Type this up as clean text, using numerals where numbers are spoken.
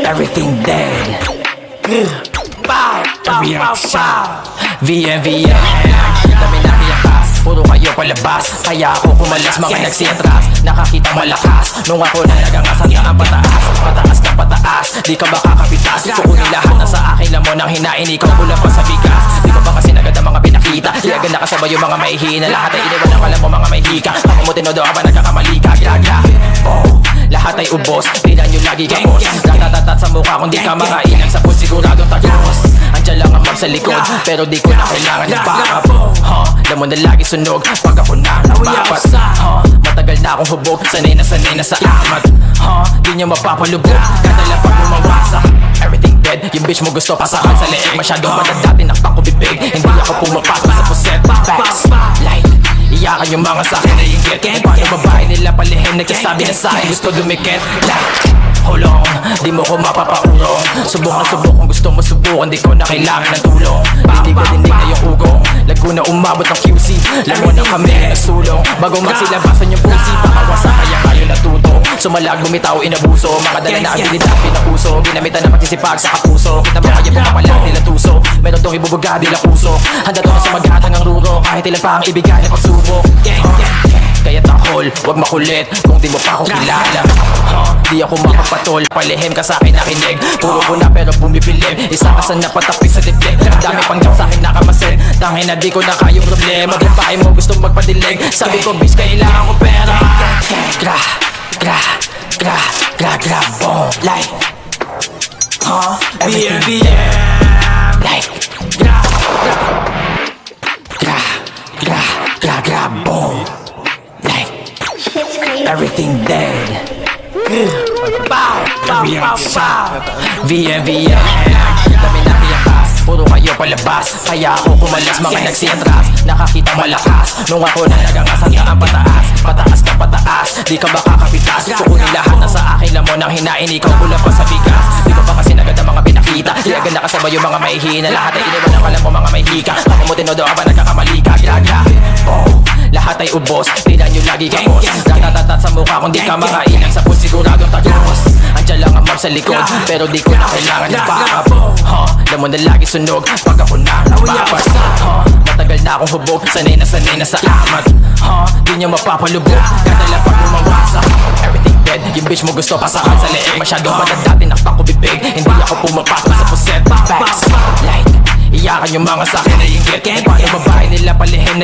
Everything dead. Pow, pow, pow, pow. VMVM. Dami nakiyakas, puro kayo palabas. Kaya ako kumalas, mga nagsiatras. Nakakita malakas, nung ako na nagangasan ka ang pataas. Pataas na pataas, di ka ba kakapitas? Kukunin lahat na sa akin, lamon ang hinain. Ikaw kulang pa sa bigas. Di ka ba kasi nagad ang mga pinakita? Ilagan na kasabay yung mga mahihina. Lahat ay iniwan ang alam mo mga may hika. Ako mo tinodo ka ba nagkakamali ka? Gragra. Oh, lahat ay ubos, tingnan nyo lagi kapos. Natatatat sa mukha kung di ka makailang sa puso siguradong tagos. Andiyan lang ang mag sa likod, pero di ko na kailangan ng backup. Lamon na lagi sunog, pag ako na napapat. Matagal na akong hubog, sanay na sa amat. Di nyo mapapalubog, kadala pag bumawasak. Everything dead, yung bitch mo gusto pasakan sa leeg. Masyadong madadati, nakpak ko bibig. Hindi ako pumapasok sa puset. Facts, light. Iyakan yung mga sakin na inggit. Paano babae nila palihim, nagsasabi na sa'kin gusto dumikit. Like, hold on, di mo ko mapapaurong. Subok kung gusto mo subukan, di ko na kailangan ng tulong. Dinig na yung ugong, lago na umabot ng QC. Lamon na kami nagsulong, bago magsilabasan yung pusi. Pakawasa kaya kayo natuto, sumalag bumitaw inabuso. Mga dala na abilidad pinapuso, ginamitan na pagsisipag sa kapuso. Kita mo kaya pumapalag nila tuso, meron tong ibubuga nila puso. Handa to na sa maghatang ang ruro, kahit ilan pa ang ibigay na pagsubok. Kaya tahol, wag makulit kung di mo pa ako kilala. Di ako makapatol, palihim ka sa'kin nakinig. Puro ko na pero bumibilim, isa ka sa napatapis sa dibdib. Ang dami pang jam sa'kin nakamasin, tangin na di ko na kayong problema. Babae mo gusto magpadilig, sabi ko bitch kailangan ko pera. Gra, boom, like BMBM, like gra, boom, like everything dead. Pow, pow, pow, pow. VMVM. Dami nakiyakas, puro kayo palabas. Kaya ako kumalas, mga nagsiatras. Nakakita malakas, nung ako na nagangasan ka ang pataas. Pataas na pataas, di ka ba kakapitas? Kukunin lahat na sa akin, lamon ang hinain. Ikaw kulang pa sa bigas. Di ka ba kasi nagad ang mga pinakita? Ilagan na kasabay yung mga mahihina. Lahat ay iniwan ang alam mo mga may hika. Ako mo tinodo ka ba nagkakamali ka? Gragra. Oh, lahat ay ubos, tingnan nyo lagi kapos. Natatatat sa mukha kung di ka makailang sa puso siguradong tagos. Andiyan lang ang mag sa likod, pero di ko na kailangan ng backup. Lamon na lagi sunog, pag ako na napapat. Matagal na akong hubog, sanay na sa amat. Di nyo mapapalubog, kadala pag bumawasak. Everything dead, yung bitch mo gusto pasakan sa leeg. Masyadong madadati, nakpak ko bibig. Hindi ako pumapasok sa puset. Facts, light. Iyakan yung mga sakin na inggit. Paano babae nila palihim,